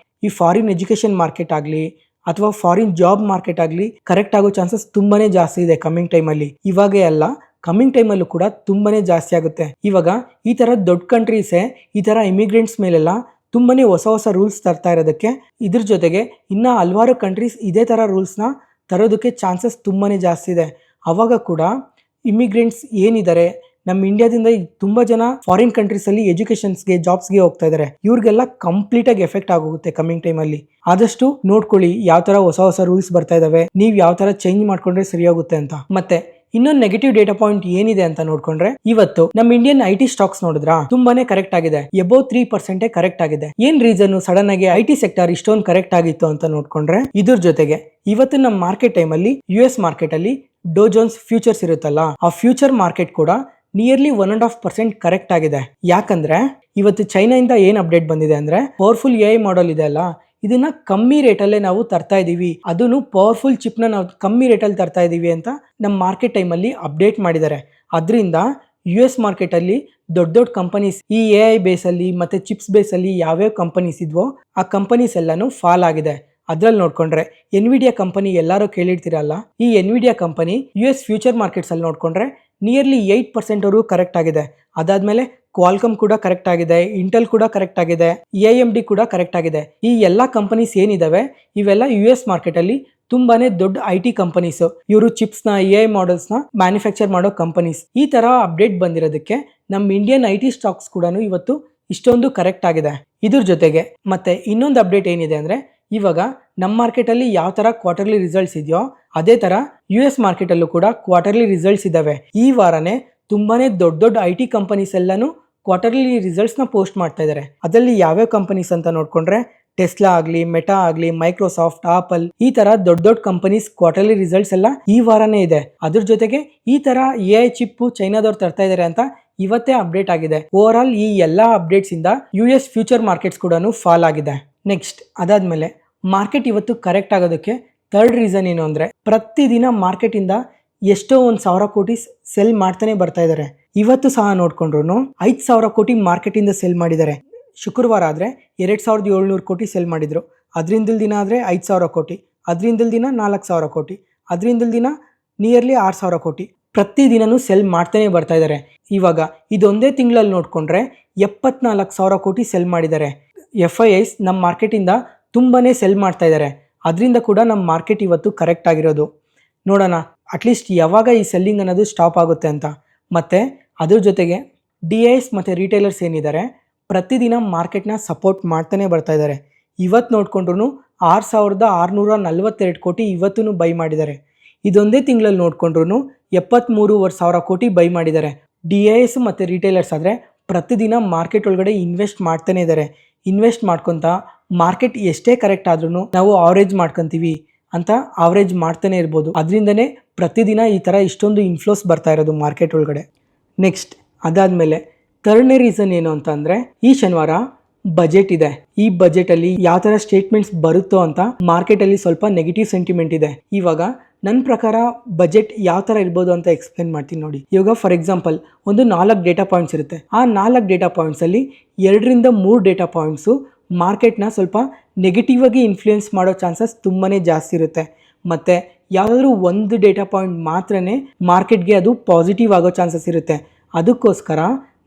ಈ ಫಾರಿನ್ ಎಜುಕೇಷನ್ ಮಾರ್ಕೆಟ್ ಆಗಲಿ ಅಥವಾ ಫಾರಿನ್ ಜಾಬ್ ಮಾರ್ಕೆಟ್ ಆಗಲಿ ಕರೆಕ್ಟ್ ಆಗೋ ಚಾನ್ಸಸ್ ತುಂಬಾನೇ ಜಾಸ್ತಿ ಇದೆ ಕಮಿಂಗ್ ಟೈಮಲ್ಲಿ. ಇವಾಗೇ ಅಲ್ಲ, ಕಮಿಂಗ್ ಟೈಮಲ್ಲೂ ಕೂಡ ತುಂಬಾನೇ ಜಾಸ್ತಿ ಆಗುತ್ತೆ. ಇವಾಗ ಈ ಥರ ದೊಡ್ಡ ಕಂಟ್ರೀಸೇ ಈ ಥರ ಇಮಿಗ್ರೆಂಟ್ಸ್ ಮೇಲೆಲ್ಲ ತುಂಬಾನೇ ಹೊಸ ರೂಲ್ಸ್ ತರ್ತಾ ಇರೋದಕ್ಕೆ, ಇದ್ರ ಜೊತೆಗೆ ಇನ್ನೂ ಹಲವಾರು ಕಂಟ್ರೀಸ್ ಇದೇ ಥರ ರೂಲ್ಸ್ನ ತರೋದಕ್ಕೆ ಚಾನ್ಸಸ್ ತುಂಬಾನೇ ಜಾಸ್ತಿ ಇದೆ. ಅವಾಗ ಕೂಡ ಇಮಿಗ್ರೆಂಟ್ಸ್ ಏನಿದ್ದಾರೆ, ನಮ್ಮ ಇಂಡಿಯಾದಿಂದ ತುಂಬಾ ಜನ ಫಾರಿನ್ ಕಂಟ್ರೀಸ್ ಅಲ್ಲಿ ಎಜುಕೇಶನ್ಸ್ಗೆ ಜಾಬ್ಸ್ಗೆ ಹೋಗ್ತಾ ಇದಾರೆ. ಇವ್ರಿಗೆಲ್ಲ ಕಂಪ್ಲೀಟ್ ಆಗಿ ಎಫೆಕ್ಟ್ ಆಗೋಗುತ್ತೆ ಕಮಿಂಗ್ ಟೈಮ್ ಅಲ್ಲಿ. ಆದಷ್ಟು ನೋಡ್ಕೊಳ್ಳಿ ಯಾವ ತರ ಹೊಸ ರೂಲ್ಸ್ ಬರ್ತಾ ಇದಾವೆ, ನೀವ್ ಯಾವ ತರ ಚೇಂಜ್ ಮಾಡ್ಕೊಂಡ್ರೆ ಸರಿ ಹೋಗುತ್ತೆ ಅಂತ. ಮತ್ತೆ ಇನ್ನೊಂದು ನೆಗೆಟಿವ್ ಡೇಟಾ ಪಾಯಿಂಟ್ ಏನಿದೆ ಅಂತ ನೋಡ್ಕೊಂಡ್ರೆ, ಇವತ್ತು ನಮ್ಮ ಇಂಡಿಯನ್ ಐಟಿ ಸ್ಟಾಕ್ಸ್ ನೋಡಿದ್ರ ತುಂಬಾನೇ ಕರೆಕ್ಟ್ ಆಗಿದೆ. ಎಬೋ 3% ಕರೆಕ್ಟ್ ಆಗಿದೆ. ಏನ್ ರೀಸನ್ ಸಡನ್ ಆಗಿ ಐಟಿ ಸೆಕ್ಟರ್ ಇಷ್ಟೊಂದು ಕರೆಕ್ಟ್ ಆಗಿತ್ತು ಅಂತ ನೋಡ್ಕೊಂಡ್ರೆ, ಇದ್ರ ಜೊತೆಗೆ ಇವತ್ತು ನಮ್ಮ ಮಾರ್ಕೆಟ್ ಟೈಮ್ ಅಲ್ಲಿ US ಮಾರ್ಕೆಟ್ ಅಲ್ಲಿ ಡೋ ಜೋನ್ಸ್ ಫ್ಯೂಚರ್ಸ್ ಇರುತ್ತಲ್ಲ, ಆ ಫ್ಯೂಚರ್ ಮಾರ್ಕೆಟ್ ಕೂಡ ನಿಯರ್ಲಿ 1.5% ಕರೆಕ್ಟ್ ಆಗಿದೆ. ಯಾಕಂದ್ರೆ ಇವತ್ತು ಚೈನಾದಿಂದ ಏನ್ ಅಪ್ಡೇಟ್ ಬಂದಿದೆ ಅಂದ್ರೆ, ಪವರ್ಫುಲ್ AI ಮಾಡೆಲ್ ಇದೆ ಅಲ್ಲ, ಇದನ್ನ ಕಮ್ಮಿ ರೇಟಲ್ಲೇ ನಾವು ತರ್ತಾ ಇದೀವಿ, ಅದನ್ನು ಪವರ್ಫುಲ್ ಚಿಪ್ ನ ನಾವು ಕಮ್ಮಿ ರೇಟಲ್ಲಿ ತರ್ತಾ ಇದೀವಿ ಅಂತ ನಮ್ಮ ಮಾರ್ಕೆಟ್ ಟೈಮ್ ಅಲ್ಲಿ ಅಪ್ಡೇಟ್ ಮಾಡಿದ್ದಾರೆ. ಅದರಿಂದ US ಮಾರ್ಕೆಟ್ ಅಲ್ಲಿ ದೊಡ್ಡ ಕಂಪನೀಸ್ ಈ AI ಬೇಸ್ ಅಲ್ಲಿ ಮತ್ತೆ ಚಿಪ್ಸ್ ಬೇಸ್ ಅಲ್ಲಿ ಯಾವ್ಯಾವ ಕಂಪನೀಸ್ ಇದ್ವೋ ಆ ಕಂಪನೀಸ್ ಎಲ್ಲಾನು ಫಾಲ್ ಆಗಿದೆ. ಅದ್ರಲ್ಲಿ ನೋಡ್ಕೊಂಡ್ರೆ ಎನ್ವಿಡಿಯಾ ಕಂಪನಿ ಎಲ್ಲರೂ ಕೇಳಿರ್ತೀರಲ್ಲ, ಈ Nvidia company US future markets ಅಲ್ಲಿ ನೋಡ್ಕೊಂಡ್ರೆ ನಿಯರ್ಲಿ 8% ವರೆಗೂ ಕರೆಕ್ಟ್ ಆಗಿದೆ. ಅದಾದ್ಮೇಲೆ ಕ್ವಾಲ್ಕಮ್ ಕೂಡ ಕರೆಕ್ಟ್ ಆಗಿದೆ, ಇಂಟೆಲ್ ಕೂಡ ಕರೆಕ್ಟ್ ಆಗಿದೆ, AMD ಕೂಡ ಕರೆಕ್ಟ್ ಆಗಿದೆ. ಈ ಎಲ್ಲಾ ಕಂಪನೀಸ್ ಏನಿದಾವೆ ಇವೆಲ್ಲ US ಮಾರ್ಕೆಟ್ ಅಲ್ಲಿ ತುಂಬಾನೇ ದೊಡ್ಡ IT ಕಂಪನೀಸ್. ಇವರು ಚಿಪ್ಸ್ ನ AI ಮಾಡೆಲ್ಸ್ ನ ಮ್ಯಾನುಫ್ಯಾಕ್ಚರ್ ಮಾಡೋ ಕಂಪನೀಸ್. ಈ ತರ ಅಪ್ಡೇಟ್ ಬಂದಿರೋದಕ್ಕೆ ನಮ್ಮ ಇಂಡಿಯನ್ IT ಸ್ಟಾಕ್ಸ್ ಕೂಡ ಇವತ್ತು ಇಷ್ಟೊಂದು ಕರೆಕ್ಟ್ ಆಗಿದೆ. ಇದ್ರ ಜೊತೆಗೆ ಮತ್ತೆ ಇನ್ನೊಂದು ಅಪ್ಡೇಟ್ ಏನಿದೆ ಅಂದ್ರೆ, ಇವಾಗ ನಮ್ಮ ಮಾರ್ಕೆಟ್ ಅಲ್ಲಿ ಯಾವ ತರ ಕ್ವಾರ್ಟರ್ಲಿ ರಿಸಲ್ಟ್ಸ್ ಇದೆಯೋ ಅದೇ ತರ US ಮಾರ್ಕೆಟ್ ಅಲ್ಲೂ ಕೂಡ ಕ್ವಾರ್ಟರ್ಲಿ ರಿಸಲ್ಟ್ಸ್ ಇದಾವೆ. ಈ ವಾರನೇ ತುಂಬಾನೇ ದೊಡ್ಡ IT ಕಂಪನೀಸ್ ಎಲ್ಲಾನು ಕ್ವಾರ್ಟರ್ಲಿ ರಿಸಲ್ಟ್ಸ್ ನ ಪೋಸ್ಟ್ ಮಾಡ್ತಾ ಇದ್ದಾರೆ. ಅದರಲ್ಲಿ ಯಾವ್ಯಾವ ಕಂಪನೀಸ್ ಅಂತ ನೋಡ್ಕೊಂಡ್ರೆ, ಟೆಸ್ಲಾ ಆಗ್ಲಿ, ಮೆಟಾ ಆಗ್ಲಿ, ಮೈಕ್ರೋಸಾಫ್ಟ್, ಆಪಲ್, ಈ ತರ ದೊಡ್ಡ ಕಂಪನೀಸ್ ಕ್ವಾರ್ಟರ್ಲಿ ರಿಸಲ್ಟ್ಸ್ ಎಲ್ಲ ಈ ವಾರನೇ ಇದೆ. ಅದ್ರ ಜೊತೆಗೆ ಈ ತರ AI ಚಿಪ್ ಚೈನಾದವ್ರು ತರ್ತಾ ಇದಾರೆ ಅಂತ ಇವತ್ತೇ ಅಪ್ಡೇಟ್ ಆಗಿದೆ. ಓವರ್ ಆಲ್ ಈ ಎಲ್ಲಾ ಅಪ್ಡೇಟ್ಸ್ ಇಂದ US ಫ್ಯೂಚರ್ ಮಾರ್ಕೆಟ್ಸ್ ಕೂಡ ಫಾಲ್ ಆಗಿದೆ. ನೆಕ್ಸ್ಟ್ ಅದಾದ್ಮೇಲೆ ಮಾರ್ಕೆಟ್ ಇವತ್ತು ಕರೆಕ್ಟ್ ಆಗೋದಕ್ಕೆ ಥರ್ಡ್ ರೀಸನ್ ಏನು ಅಂದ್ರೆ, ಪ್ರತಿದಿನ ಮಾರ್ಕೆಟ್ ಇಂದ ಎಷ್ಟೋ 1,000 ಕೋಟಿ ಸೆಲ್ ಮಾಡ್ತಾನೆ ಬರ್ತಾ ಇದಾರೆ. ಇವತ್ತು ಸಹ ನೋಡ್ಕೊಂಡ್ರು 5,000 ಕೋಟಿ ಮಾರ್ಕೆಟ್ ಇಂದ ಸೆಲ್ ಮಾಡಿದ್ದಾರೆ. ಶುಕ್ರವಾರ ಆದ್ರೆ 2,700 ಕೋಟಿ ಸೆಲ್ ಮಾಡಿದ್ರು. ಅದ್ರಿಂದಲ್ ದಿನ ಆದ್ರೆ 5,000 ಕೋಟಿ, ಅದ್ರಿಂದಲ್ ದಿನ 4,000 ಕೋಟಿ, ಅದ್ರಿಂದಲ್ ದಿನ ನಿಯರ್ಲಿ 6,000 ಕೋಟಿ ಪ್ರತಿದಿನನೂ ಸೆಲ್ ಮಾಡ್ತಾನೆ ಬರ್ತಾ ಇದ್ದಾರೆ. ಇವಾಗ ಇದೊಂದೇ ತಿಂಗಳಲ್ಲಿ ನೋಡ್ಕೊಂಡ್ರೆ 74,000 ಕೋಟಿ ಸೆಲ್ ಮಾಡಿದ್ದಾರೆ. FIIs ನಮ್ಮ ಮಾರ್ಕೆಟ್ ಇಂದ ತುಂಬಾನೇ ಸೆಲ್ ಮಾಡ್ತಾ ಇದ್ದಾರೆ. ಅದರಿಂದ ಕೂಡ ನಮ್ಮ ಮಾರ್ಕೆಟ್ ಇವತ್ತು ಕರೆಕ್ಟ್ ಆಗಿರೋದು. ನೋಡೋಣ ಅಟ್ಲೀಸ್ಟ್ ಯಾವಾಗ ಈ ಸೆಲ್ಲಿಂಗ್ ಅನ್ನೋದು ಸ್ಟಾಪ್ ಆಗುತ್ತೆ ಅಂತ. ಮತ್ತೆ ಅದ್ರ ಜೊತೆಗೆ DIs ಮತ್ತು ರಿಟೇಲರ್ಸ್ ಏನಿದ್ದಾರೆ ಪ್ರತಿದಿನ ಮಾರ್ಕೆಟ್ನ ಸಪೋರ್ಟ್ ಮಾಡ್ತಾನೆ ಬರ್ತಾ ಇದ್ದಾರೆ. ಇವತ್ತು ನೋಡ್ಕೊಂಡ್ರು 6,642 ಕೋಟಿ ಇವತ್ತು ಬೈ ಮಾಡಿದ್ದಾರೆ. ಇದೊಂದೇ ತಿಂಗಳಲ್ಲಿ ನೋಡ್ಕೊಂಡ್ರು 73,500 ಕೋಟಿ ಬೈ ಮಾಡಿದ್ದಾರೆ. DIs ಮತ್ತು ರಿಟೇಲರ್ಸ್ ಆದರೆ ಪ್ರತಿದಿನ ಮಾರ್ಕೆಟ್ ಒಳಗಡೆ ಇನ್ವೆಸ್ಟ್ ಮಾಡ್ತಾನೆ ಇದ್ದಾರೆ. ಇನ್ವೆಸ್ಟ್ ಮಾಡ್ಕೊಂತ ಮಾರ್ಕೆಟ್ ಎಷ್ಟೇ ಕರೆಕ್ಟ್ ಆದ್ರೂ ನಾವು ಆವರೇಜ್ ಮಾಡ್ಕೊಂತೀವಿ ಅಂತ ಆವರೇಜ್ ಮಾಡ್ತಾನೆ ಇರ್ಬೋದು. ಅದರಿಂದನೇ ಪ್ರತಿದಿನ ಈ ಥರ ಇಷ್ಟೊಂದು ಇನ್ಫ್ಲೋಸ್ ಬರ್ತಾ ಇರೋದು ಮಾರ್ಕೆಟ್ ಒಳಗಡೆ. ನೆಕ್ಸ್ಟ್ ಅದಾದಮೇಲೆ ಥರ್ಡ್ನೇ ರೀಸನ್ ಏನು ಅಂತ ಅಂದರೆ, ಈ ಶನಿವಾರ ಬಜೆಟ್ ಇದೆ. ಈ ಬಜೆಟ್ ಅಲ್ಲಿ ಯಾವ ಥರ ಸ್ಟೇಟ್ಮೆಂಟ್ಸ್ ಬರುತ್ತೋ ಅಂತ ಮಾರ್ಕೆಟಲ್ಲಿ ಸ್ವಲ್ಪ ನೆಗೆಟಿವ್ ಸೆಂಟಿಮೆಂಟ್ ಇದೆ. ಇವಾಗ ನನ್ನ ಪ್ರಕಾರ ಬಜೆಟ್ ಯಾವ ಥರ ಇರ್ಬೋದು ಅಂತ ಎಕ್ಸ್ಪ್ಲೇನ್ ಮಾಡ್ತೀನಿ ನೋಡಿ. ಇವಾಗ ಫಾರ್ ಎಕ್ಸಾಂಪಲ್ ಒಂದು 4 ಡೇಟಾ ಪಾಯಿಂಟ್ಸ್ ಇರುತ್ತೆ. ಆ 4 ಡೇಟಾ ಪಾಯಿಂಟ್ಸಲ್ಲಿ 2ರಿಂದ 3 ಡೇಟಾ ಪಾಯಿಂಟ್ಸು ಮಾರ್ಕೆಟ್ನ ಸ್ವಲ್ಪ ನೆಗೆಟಿವ್ ಆಗಿ ಇನ್ಫ್ಲೂಯೆನ್ಸ್ ಮಾಡೋ ಚಾನ್ಸಸ್ ತುಂಬಾ ಜಾಸ್ತಿ ಇರುತ್ತೆ. ಮತ್ತು ಯಾವುದಾದ್ರೂ ಒಂದು ಡೇಟಾ ಪಾಯಿಂಟ್ ಮಾತ್ರನೇ ಮಾರ್ಕೆಟ್ಗೆ ಅದು ಪಾಸಿಟಿವ್ ಆಗೋ ಚಾನ್ಸಸ್ ಇರುತ್ತೆ. ಅದಕ್ಕೋಸ್ಕರ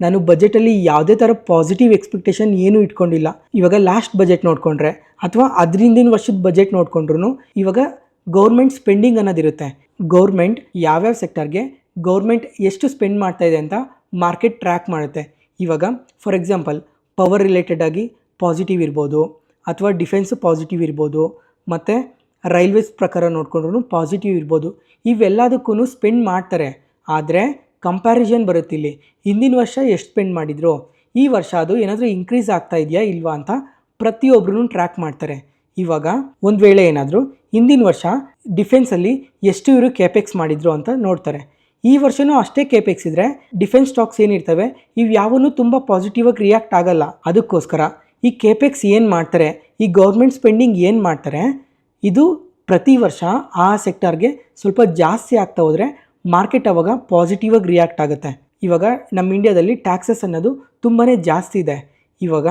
ನಾನು ಬಜೆಟಲ್ಲಿ ಯಾವುದೇ ಥರ ಪಾಸಿಟಿವ್ ಎಕ್ಸ್ಪೆಕ್ಟೇಷನ್ ಏನೂ ಇಟ್ಕೊಂಡಿಲ್ಲ. ಇವಾಗ ಲಾಸ್ಟ್ ಬಜೆಟ್ ನೋಡಿಕೊಂಡ್ರೆ ಅಥವಾ ಅದರಿಂದಿನ ವರ್ಷದ ಬಜೆಟ್ ನೋಡಿಕೊಂಡ್ರು ಇವಾಗ ಗೌರ್ಮೆಂಟ್ ಸ್ಪೆಂಡಿಂಗ್ ಅನ್ನೋದಿರುತ್ತೆ. ಗೌರ್ಮೆಂಟ್ ಯಾವ್ಯಾವ ಸೆಕ್ಟರ್ಗೆ ಗೌರ್ಮೆಂಟ್ ಎಷ್ಟು ಸ್ಪೆಂಡ್ ಮಾಡ್ತಾ ಇದೆ ಅಂತ ಮಾರ್ಕೆಟ್ ಟ್ರ್ಯಾಕ್ ಮಾಡುತ್ತೆ. ಇವಾಗ ಫಾರ್ ಎಕ್ಸಾಂಪಲ್ ಪವರ್ ರಿಲೇಟೆಡ್ ಆಗಿ ಪಾಸಿಟಿವ್ ಇರ್ಬೋದು, ಅಥವಾ ಡಿಫೆನ್ಸು ಪಾಸಿಟಿವ್ ಇರ್ಬೋದು, ಮತ್ತು ರೈಲ್ವೇಸ್ ಪ್ರಕಾರ ನೋಡಿಕೊಂಡ್ರು ಪಾಸಿಟಿವ್ ಇರ್ಬೋದು. ಇವೆಲ್ಲದಕ್ಕೂ ಸ್ಪೆಂಡ್ ಮಾಡ್ತಾರೆ. ಆದರೆ ಕಂಪ್ಯಾರಿಸನ್ ಬರುತ್ತೆ ಇಲ್ಲಿ. ಹಿಂದಿನ ವರ್ಷ ಎಷ್ಟು ಸ್ಪೆಂಡ್ ಮಾಡಿದ್ರು, ಈ ವರ್ಷ ಅದು ಏನಾದರೂ ಇನ್ಕ್ರೀಸ್ ಆಗ್ತಾ ಇದೆಯಾ ಇಲ್ವಾ ಅಂತ ಪ್ರತಿಯೊಬ್ಬರೂ ಟ್ರ್ಯಾಕ್ ಮಾಡ್ತಾರೆ. ಇವಾಗ ಒಂದು ವೇಳೆ ಏನಾದರೂ ಹಿಂದಿನ ವರ್ಷ ಡಿಫೆನ್ಸಲ್ಲಿ ಎಷ್ಟು ಇವರು ಕೇಪೆಕ್ಸ್ ಮಾಡಿದ್ರು ಅಂತ ನೋಡ್ತಾರೆ. ಈ ವರ್ಷವೂ ಅಷ್ಟೇ ಕೇಪೆಕ್ಸ್ ಇದ್ದರೆ ಡಿಫೆನ್ಸ್ ಸ್ಟಾಕ್ಸ್ ಏನಿರ್ತವೆ ಇವು ಯಾವನ್ನೂ ತುಂಬ ಪಾಸಿಟಿವ್ ಆಗಿ ರಿಯಾಕ್ಟ್ ಆಗಲ್ಲ. ಅದಕ್ಕೋಸ್ಕರ ಈ ಕೇಪೆಕ್ಸ್ ಏನು ಮಾಡ್ತಾರೆ, ಈ ಗೌರ್ಮೆಂಟ್ ಸ್ಪೆಂಡಿಂಗ್ ಏನು ಮಾಡ್ತಾರೆ, ಇದು ಪ್ರತಿ ವರ್ಷ ಆ ಸೆಕ್ಟರ್ಗೆ ಸ್ವಲ್ಪ ಜಾಸ್ತಿ ಆಗ್ತಾ ಹೋದರೆ ಮಾರ್ಕೆಟ್ ಅವಾಗ ಪಾಸಿಟಿವ್ ಆಗಿ ರಿಯಾಕ್ಟ್ ಆಗುತ್ತೆ. ಇವಾಗ ನಮ್ಮ ಇಂಡಿಯಾದಲ್ಲಿ ಟ್ಯಾಕ್ಸಸ್ ಅನ್ನೋದು ತುಂಬಾ ಜಾಸ್ತಿ ಇದೆ. ಇವಾಗ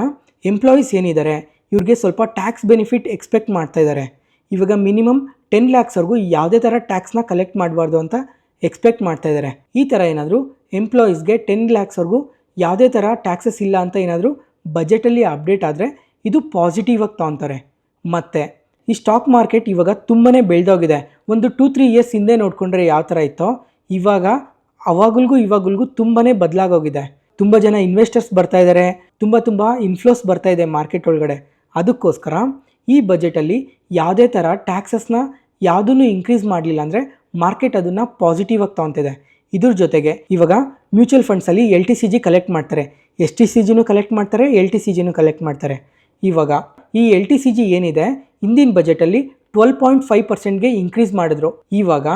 ಎಂಪ್ಲಾಯೀಸ್ ಏನಿದ್ದಾರೆ ಇವ್ರಿಗೆ ಸ್ವಲ್ಪ ಟ್ಯಾಕ್ಸ್ ಬೆನಿಫಿಟ್ ಎಕ್ಸ್ಪೆಕ್ಟ್ ಮಾಡ್ತಾ ಇದ್ದಾರೆ. ಇವಾಗ ಮಿನಿಮಮ್ 10 lakhsವರೆಗೂ ಯಾವುದೇ ಥರ ಟ್ಯಾಕ್ಸ್ನ ಕಲೆಕ್ಟ್ ಮಾಡಬಾರ್ದು ಅಂತ ಎಕ್ಸ್ಪೆಕ್ಟ್ ಮಾಡ್ತಾ ಇದ್ದಾರೆ. ಈ ಥರ ಏನಾದರೂ ಎಂಪ್ಲಾಯೀಸ್ಗೆ 10 lakhsವರೆಗೂ ಯಾವುದೇ ಥರ ಟ್ಯಾಕ್ಸಸ್ ಇಲ್ಲ ಅಂತ ಏನಾದರೂ ಬಜೆಟಲ್ಲಿ ಅಪ್ಡೇಟ್ ಆದರೆ ಇದು ಪಾಸಿಟಿವ್ ಆಗಿ ತೊಗೊತಾರೆ. ಮತ್ತು ಈ ಸ್ಟಾಕ್ ಮಾರ್ಕೆಟ್ ಇವಾಗ ತುಂಬಾ ಬೆಳೆದೋಗಿದೆ. ಒಂದು 2-3 ಇಯರ್ಸ್ ಹಿಂದೆ ನೋಡಿಕೊಂಡ್ರೆ ಯಾವ ಥರ ಇತ್ತೋ ಇವಾಗ ಅವಾಗಲ್ಗೂ ಇವಾಗಲ್ಗೂ ತುಂಬಾನೇ ಬದಲಾಗೋಗಿದೆ. ತುಂಬ ಜನ ಇನ್ವೆಸ್ಟರ್ಸ್ ಬರ್ತಾ ಇದ್ದಾರೆ, ತುಂಬ ಇನ್ಫ್ಲೋಸ್ ಬರ್ತಾ ಇದೆ ಮಾರ್ಕೆಟ್ ಒಳಗಡೆ. ಅದಕ್ಕೋಸ್ಕರ ಈ ಬಜೆಟಲ್ಲಿ ಯಾವುದೇ ಥರ ಟ್ಯಾಕ್ಸಸ್ನ ಯಾವುದನ್ನು ಇನ್ಕ್ರೀಸ್ ಮಾಡಲಿಲ್ಲ ಅಂದರೆ ಮಾರ್ಕೆಟ್ ಅದನ್ನು ಪಾಸಿಟಿವ್ ಆಗಿ ತೊಗೊತಿದೆ. ಇದ್ರ ಜೊತೆಗೆ ಇವಾಗ ಮ್ಯೂಚುವಲ್ ಫಂಡ್ಸಲ್ಲಿ LTCG ಕಲೆಕ್ಟ್ ಮಾಡ್ತಾರೆ, STCGನೂ ಕಲೆಕ್ಟ್ ಮಾಡ್ತಾರೆ, LTCGನೂ ಕಲೆಕ್ಟ್ ಮಾಡ್ತಾರೆ. ಇವಾಗ ಈ LTCG ಏನಿದೆ ಹಿಂದಿನ ಬಜೆಟಲ್ಲಿ 12.5%ಗೆ ಇನ್ಕ್ರೀಸ್ ಮಾಡಿದ್ರು. ಇವಾಗ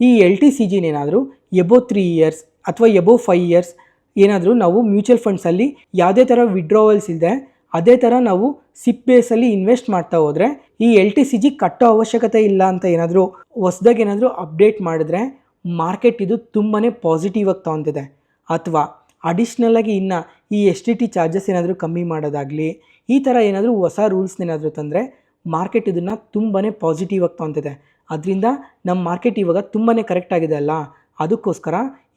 ಈ LTCGನೇನಾದರೂ ಎಬೋ 3 ಇಯರ್ಸ್ ಅಥವಾ ಎಬೋ 5 ಇಯರ್ಸ್ ಏನಾದರೂ ನಾವು ಮ್ಯೂಚುವಲ್ ಫಂಡ್ಸಲ್ಲಿ ಯಾವುದೇ ಥರ ವಿಡ್ರಾವಲ್ಸ್ ಇದೆ ಅದೇ ಥರ ನಾವು ಸಿಪ್ ಬೇಸಲ್ಲಿ ಇನ್ವೆಸ್ಟ್ ಮಾಡ್ತಾ ಹೋದರೆ ಈ LTCG ಕಟ್ಟೋ ಅವಶ್ಯಕತೆ ಇಲ್ಲ ಅಂತ ಏನಾದರೂ ಹೊಸ್ದಾಗಿ ಏನಾದರೂ ಅಪ್ಡೇಟ್ ಮಾಡಿದ್ರೆ ಮಾರ್ಕೆಟ್ ಇದು ತುಂಬಾ ಪಾಸಿಟಿವ್ ಆಗಿ ತೊಗೊತಿದೆ. ಅಥವಾ ಅಡಿಷ್ನಲ್ಲಾಗಿ ಇನ್ನು ಈ STT ಚಾರ್ಜಸ್ ಏನಾದರೂ ಕಮ್ಮಿ ಮಾಡೋದಾಗಲಿ, ಈ ಥರ ಏನಾದರೂ ಹೊಸ ರೂಲ್ಸ್ನೇನಾದರೂ ತಂದರೆ ಮಾರ್ಕೆಟ್ ಇದನ್ನು ತುಂಬಾ ಪಾಸಿಟಿವ್ ಆಗಿ ತೊಗೊತಿದೆ. ಅದರಿಂದ ನಮ್ಮ ಮಾರ್ಕೆಟ್ ಇವಾಗ ತುಂಬಾ ಕರೆಕ್ಟ್ ಆಗಿದೆ ಅಲ್ಲ, ಅದಕ್ಕೋಸ್ಕರ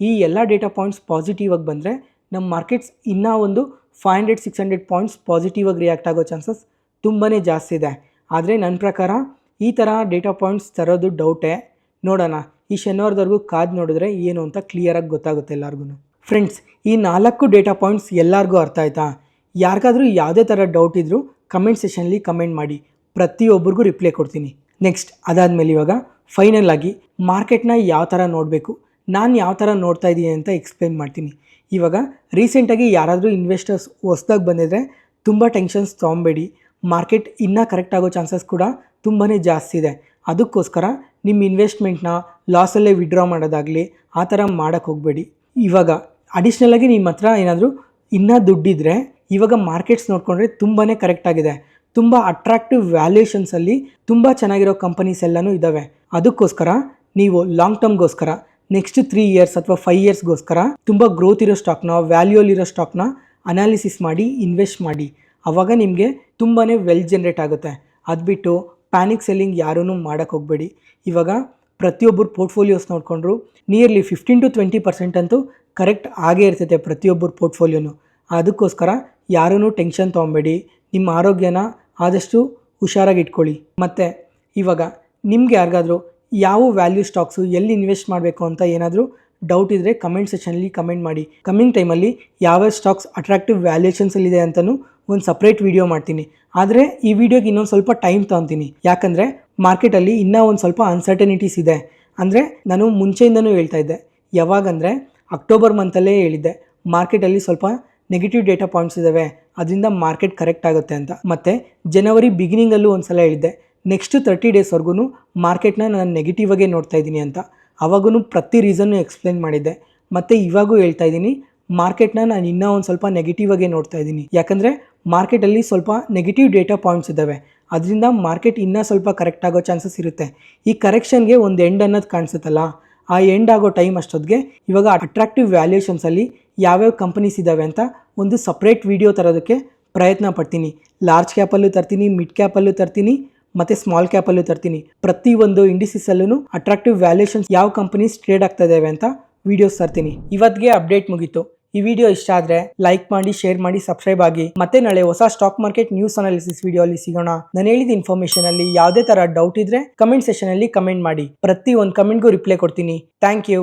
ಈ ಎಲ್ಲ ಡೇಟಾ ಪಾಯಿಂಟ್ಸ್ ಪಾಸಿಟಿವ್ ಆಗಿ ಬಂದರೆ ನಮ್ಮ ಮಾರ್ಕೆಟ್ಸ್ ಇನ್ನೂ ಒಂದು 500-600 ಪಾಯಿಂಟ್ಸ್ ಪಾಸಿಟಿವ್ ಆಗಿ ರಿಯಾಕ್ಟ್ ಆಗೋ ಚಾನ್ಸಸ್ ತುಂಬಾ ಜಾಸ್ತಿ ಇದೆ. ಆದರೆ ನನ್ನ ಪ್ರಕಾರ ಈ ಥರ ಡೇಟಾ ಪಾಯಿಂಟ್ಸ್ ತರೋದು ಡೌಟೇ. ನೋಡೋಣ, ಈ ಶನಿವಾರದವರೆಗೂ ಕಾದು ನೋಡಿದ್ರೆ ಏನು ಅಂತ ಕ್ಲಿಯರಾಗಿ ಗೊತ್ತಾಗುತ್ತೆ ಎಲ್ಲರಿಗೂ. ಫ್ರೆಂಡ್ಸ್, ಈ 4 ಡೇಟಾ ಪಾಯಿಂಟ್ಸ್ ಎಲ್ಲರಿಗೂ ಅರ್ಥ ಆಯ್ತಾ? ಯಾರಿಗಾದರೂ ಯಾವುದೇ ಥರ ಡೌಟ್ ಇದ್ದರೂ ಕಮೆಂಟ್ ಸೆಷನ್ಲಿ ಕಮೆಂಟ್ ಮಾಡಿ, ಪ್ರತಿಯೊಬ್ಬರಿಗೂ ರಿಪ್ಲೈ ಕೊಡ್ತೀನಿ. ನೆಕ್ಸ್ಟ್ ಅದಾದಮೇಲೆ ಇವಾಗ ಫೈನಲ್ ಆಗಿ ಮಾರ್ಕೆಟ್ನ ಯಾವ ಥರ ನೋಡಬೇಕು, ನಾನು ಯಾವ ಥರ ನೋಡ್ತಾ ಇದ್ದೀನಿ ಅಂತ ಎಕ್ಸ್ಪ್ಲೇನ್ ಮಾಡ್ತೀನಿ. ಇವಾಗ ರೀಸೆಂಟಾಗಿ ಯಾರಾದರೂ ಇನ್ವೆಸ್ಟರ್ಸ್ ಹೊಸ್ದಾಗಿ ಬಂದಿದ್ರೆ ತುಂಬ ಟೆನ್ಷನ್ಸ್ ತೊಗೊಬೇಡಿ. ಮಾರ್ಕೆಟ್ ಇನ್ನೂ ಕರೆಕ್ಟ್ ಆಗೋ ಚಾನ್ಸಸ್ ಕೂಡ ತುಂಬಾ ಜಾಸ್ತಿ ಇದೆ. ಅದಕ್ಕೋಸ್ಕರ ನಿಮ್ಮ ಇನ್ವೆಸ್ಟ್ಮೆಂಟ್ನ ಲಾಸಲ್ಲೇ ವಿಡ್ರಾ ಮಾಡೋದಾಗಲಿ ಆ ಥರ ಮಾಡೋಕ್ಕೆ ಹೋಗಬೇಡಿ. ಇವಾಗ ಅಡಿಷ್ನಲಾಗಿ ನಿಮ್ಮ ಹತ್ರ ಏನಾದರೂ ಇನ್ನೂ ದುಡ್ಡಿದ್ರೆ ಇವಾಗ ಮಾರ್ಕೆಟ್ಸ್ ನೋಡಿಕೊಂಡ್ರೆ ತುಂಬಾ ಕರೆಕ್ಟ್ ಆಗಿದೆ. ತುಂಬ ಅಟ್ರಾಕ್ಟಿವ್ ವ್ಯಾಲ್ಯೂಯೇಷನ್ಸಲ್ಲಿ ತುಂಬ ಚೆನ್ನಾಗಿರೋ ಕಂಪನೀಸ್ ಎಲ್ಲನೂ ಇದ್ದಾವೆ. ಅದಕ್ಕೋಸ್ಕರ ನೀವು ಲಾಂಗ್ ಟರ್ಮ್ಗೋಸ್ಕರ ನೆಕ್ಸ್ಟ್ 3 ಇಯರ್ಸ್ ಅಥವಾ 5 ಇಯರ್ಸ್ಗೋಸ್ಕರ ತುಂಬ ಗ್ರೋತ್ ಇರೋ ಸ್ಟಾಕ್ನ, ವ್ಯಾಲ್ಯೂಲಿರೋ ಸ್ಟಾಕ್ನ ಅನಾಲಿಸಿಸ್ ಮಾಡಿ ಇನ್ವೆಸ್ಟ್ ಮಾಡಿ. ಆವಾಗ ನಿಮಗೆ ತುಂಬಾ ವೆಲ್ತ್ ಜನ್ರೇಟ್ ಆಗುತ್ತೆ. ಅದು ಬಿಟ್ಟು ಪ್ಯಾನಿಕ್ ಸೆಲ್ಲಿಂಗ್ ಯಾರೂ ಮಾಡೋಕ್ಕೆ ಹೋಗಬೇಡಿ. ಇವಾಗ ಪ್ರತಿಯೊಬ್ಬರು ಪೋರ್ಟ್ಫೋಲಿಯೋಸ್ ನೋಡಿಕೊಂಡ್ರು ನಿಯರ್ಲಿ 15-20% ಅಂತೂ ಕರೆಕ್ಟ್ ಆಗೇ ಇರ್ತೈತೆ ಪ್ರತಿಯೊಬ್ಬರು ಪೋರ್ಟ್ಫೋಲಿಯೋನು. ಅದಕ್ಕೋಸ್ಕರ ಯಾರೂ ಟೆನ್ಷನ್ ತೊಗೊಬೇಡಿ. ನಿಮ್ಮ ಆರೋಗ್ಯನ ಆದಷ್ಟು ಹುಷಾರಾಗಿ ಇಟ್ಕೊಳ್ಳಿ. ಮತ್ತು ಇವಾಗ ನಿಮ್ಗೆ ಯಾರಿಗಾದರೂ ಯಾವ ವ್ಯಾಲ್ಯೂ ಸ್ಟಾಕ್ಸು ಎಲ್ಲಿ ಇನ್ವೆಸ್ಟ್ ಮಾಡಬೇಕು ಅಂತ ಏನಾದರೂ ಡೌಟ್ ಇದ್ದರೆ ಕಮೆಂಟ್ ಸೆಷನಲ್ಲಿ ಕಮೆಂಟ್ ಮಾಡಿ. ಕಮ್ಮಿಂಗ್ ಟೈಮಲ್ಲಿ ಯಾವ ಸ್ಟಾಕ್ಸ್ ಅಟ್ರಾಕ್ಟಿವ್ ವ್ಯಾಲ್ಯೂಯೇಷನ್ಸಲ್ಲಿದೆ ಅಂತಲೂ ಒಂದು ಸಪ್ರೇಟ್ ವೀಡಿಯೋ ಮಾಡ್ತೀನಿ. ಆದರೆ ಈ ವಿಡಿಯೋಗೆ ಇನ್ನೊಂದು ಸ್ವಲ್ಪ ಟೈಮ್ ತೊಗೊತೀನಿ, ಯಾಕಂದರೆ ಮಾರ್ಕೆಟಲ್ಲಿ ಇನ್ನೂ ಒಂದು ಸ್ವಲ್ಪ ಅನ್ಸರ್ಟನಿಟೀಸ್ ಇದೆ. ಅಂದರೆ ನಾನು ಮುಂಚೆಯಿಂದನೂ ಹೇಳ್ತಾ ಇದ್ದೆ, ಯಾವಾಗಂದರೆ ಅಕ್ಟೋಬರ್ ಮಂತಲ್ಲೇ ಹೇಳಿದ್ದೆ ಮಾರ್ಕೆಟಲ್ಲಿ ಸ್ವಲ್ಪ ನೆಗೆಟಿವ್ ಡೇಟಾ ಪಾಯಿಂಟ್ಸ್ ಇದ್ದಾವೆ, ಅದರಿಂದ ಮಾರ್ಕೆಟ್ ಕರೆಕ್ಟ್ ಆಗುತ್ತೆ ಅಂತ. ಮತ್ತು ಜನವರಿ ಬಿಗಿನಿಂಗಲ್ಲೂ ಒಂದು ಸಲ ಹೇಳಿದ್ದೆ ನೆಕ್ಸ್ಟ್ 30 ಡೇಸ್ವರೆಗೂ ಮಾರ್ಕೆಟ್ನ ನಾನು ನೆಗೆಟಿವ್ ಆಗೇ ನೋಡ್ತಾ ಇದ್ದೀನಿ ಅಂತ. ಅವಾಗೂ ಪ್ರತಿ ರೀಸನ್ನು ಎಕ್ಸ್ಪ್ಲೇನ್ ಮಾಡಿದ್ದೆ. ಮತ್ತು ಇವಾಗೂ ಹೇಳ್ತಾ ಇದ್ದೀನಿ, ಮಾರ್ಕೆಟ್ನ ನಾನು ಇನ್ನೂ ಒಂದು ಸ್ವಲ್ಪ ನೆಗೆಟಿವ್ ಆಗೇ ನೋಡ್ತಾ ಇದ್ದೀನಿ. ಯಾಕಂದರೆ ಮಾರ್ಕೆಟಲ್ಲಿ ಸ್ವಲ್ಪ ನೆಗೆಟಿವ್ ಡೇಟಾ ಪಾಯಿಂಟ್ಸ್ ಇದ್ದಾವೆ, ಅದರಿಂದ ಮಾರ್ಕೆಟ್ ಇನ್ನೂ ಸ್ವಲ್ಪ ಕರೆಕ್ಟ್ ಆಗೋ ಚಾನ್ಸಸ್ ಇರುತ್ತೆ. ಈ ಕರೆಕ್ಷನ್ಗೆ ಒಂದು ಎಂಡ್ ಅನ್ನೋದು ಕಾಣಿಸುತ್ತಲ್ಲ, ಆ ಎಂಡ್ ಆಗೋ ಟೈಮ್ ಅಷ್ಟೊತ್ತಿಗೆ ಇವಾಗ ಅಟ್ರಾಕ್ಟಿವ್ ವ್ಯಾಲ್ಯೂಯೇಷನ್ಸಲ್ಲಿ ಯಾವ್ಯಾವ ಕಂಪನೀಸ್ ಇದ್ದಾವೆ ಅಂತ ಒಂದು ಸಪ್ರೇಟ್ ವೀಡಿಯೋ ತರೋದಕ್ಕೆ ಪ್ರಯತ್ನ ಪಡ್ತೀನಿ. ಲಾರ್ಜ್ ಕ್ಯಾಪಲ್ಲೂ ತರ್ತೀನಿ, ಮಿಡ್ ಕ್ಯಾಪಲ್ಲೂ ತರ್ತೀನಿ, ಮತ್ತು ಸ್ಮಾಲ್ ಕ್ಯಾಪಲ್ಲೂ ತರ್ತೀನಿ. ಪ್ರತಿಯೊಂದು ಇಂಡಿಸಿಸಲ್ಲೂ ಅಟ್ರಾಕ್ಟಿವ್ ವ್ಯಾಲ್ಯೂಯೇಷನ್ಸ್ ಯಾವ ಕಂಪನೀಸ್ ಟ್ರೇಡ್ ಆಗ್ತಾ ಇದ್ದಾವೆ ಅಂತ ವೀಡಿಯೋಸ್ ತರ್ತೀನಿ. ಇವತ್ತಿಗೆ ಅಪ್ಡೇಟ್ ಮುಗೀತು. ಈ ವಿಡಿಯೋ ಇಷ್ಟ ಆದರೆ ಲೈಕ್ ಮಾಡಿ, ಶೇರ್ ಮಾಡಿ, ಸಬ್ಸ್ಕ್ರೈಬ್ ಆಗಿ. ಮತ್ತೆ ನಾಳೆ ಹೊಸ stock market news analysis video ಅಲ್ಲಿ ಸಿಗೋಣ. ನಾನು ಹೇಳಿದ ಇನ್ಫಾರ್ಮೇಷನ್ ಅಲ್ಲಿ ಯಾವುದೇ ತರ ಡೌಟ್ ಇದ್ರೆ ಕಮೆಂಟ್ ಸೆಷನ್ ಅಲ್ಲಿ ಕಮೆಂಟ್ ಮಾಡಿ, ಪ್ರತಿ ಒಂದು ಕಮೆಂಟ್ಗೂ ರಿಪ್ಲೈ ಕೊಡ್ತೀನಿ. Thank you.